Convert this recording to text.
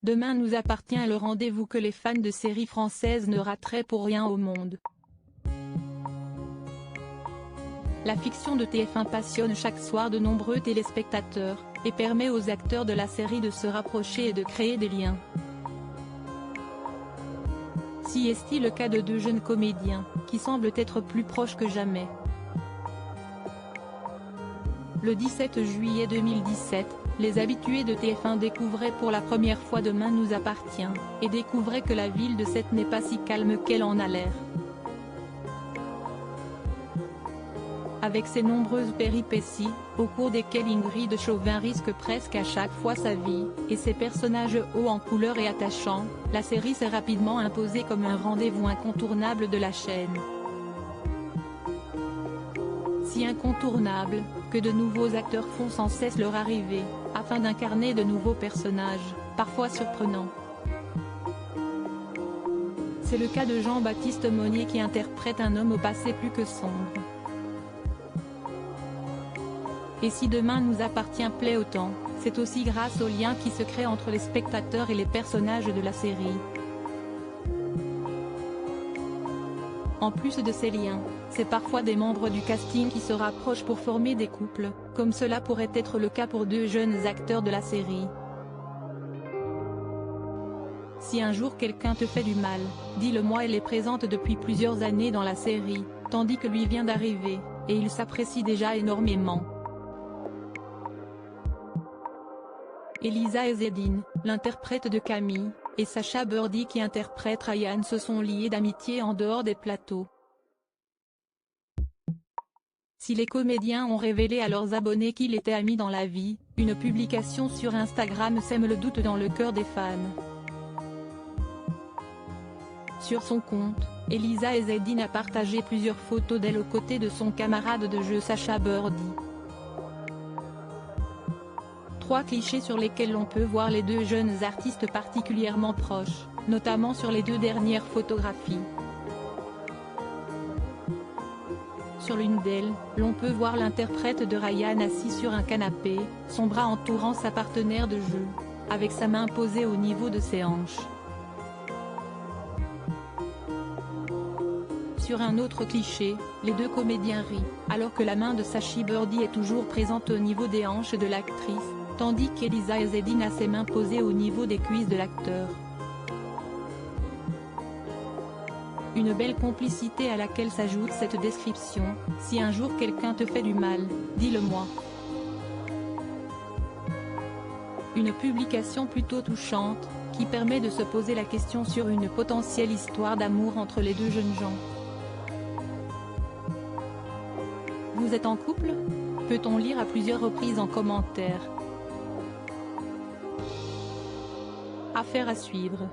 Demain nous appartient le rendez-vous que les fans de séries françaises ne rateraient pour rien au monde. La fiction de TF1 passionne chaque soir de nombreux téléspectateurs, et permet aux acteurs de la série de se rapprocher et de créer des liens. Si est-il le cas de deux jeunes comédiens, qui semblent être plus proches que jamais. Le 17 juillet 2017, les habitués de TF1 découvraient pour la première fois Demain nous appartient, et découvraient que la ville de Sète n'est pas si calme qu'elle en a l'air. Avec ses nombreuses péripéties, au cours desquelles Ingrid Chauvin risque presque à chaque fois sa vie, et ses personnages hauts en couleur et attachants, la série s'est rapidement imposée comme un rendez-vous incontournable de la chaîne. Si incontournable, que de nouveaux acteurs font sans cesse leur arrivée, afin d'incarner de nouveaux personnages, parfois surprenants. C'est le cas de Jean-Baptiste Monnier qui interprète un homme au passé plus que sombre. Et si Demain nous appartient plaît autant, c'est aussi grâce aux liens qui se créent entre les spectateurs et les personnages de la série. En plus de ces liens, c'est parfois des membres du casting qui se rapprochent pour former des couples, comme cela pourrait être le cas pour deux jeunes acteurs de la série. Si un jour quelqu'un te fait du mal, dis-le-moi. Elle est présente depuis plusieurs années dans la série, tandis que lui vient d'arriver, et il s'apprécie déjà énormément. Elisa Ezzedine, l'interprète de Camille, et Sacha Burdi qui interprète Ryan se sont liés d'amitié en dehors des plateaux. Si les comédiens ont révélé à leurs abonnés qu'ils étaient amis dans la vie, une publication sur Instagram sème le doute dans le cœur des fans. Sur son compte, Elisa Ezzedine a partagé plusieurs photos d'elle aux côtés de son camarade de jeu Sacha Burdi. Trois clichés sur lesquels on peut voir les deux jeunes artistes particulièrement proches, notamment sur les deux dernières photographies. Sur l'une d'elles, l'on peut voir l'interprète de Ryan assis sur un canapé, son bras entourant sa partenaire de jeu, avec sa main posée au niveau de ses hanches. Sur un autre cliché, les deux comédiens rient, alors que la main de Sacha Burdi est toujours présente au niveau des hanches de l'actrice, tandis qu'Elisa Ezzedine a ses mains posées au niveau des cuisses de l'acteur. Une belle complicité à laquelle s'ajoute cette description: si un jour quelqu'un te fait du mal, dis-le-moi. Une publication plutôt touchante, qui permet de se poser la question sur une potentielle histoire d'amour entre les deux jeunes gens. Vous êtes en couple? Peut-on lire à plusieurs reprises en commentaire. Affaire à suivre.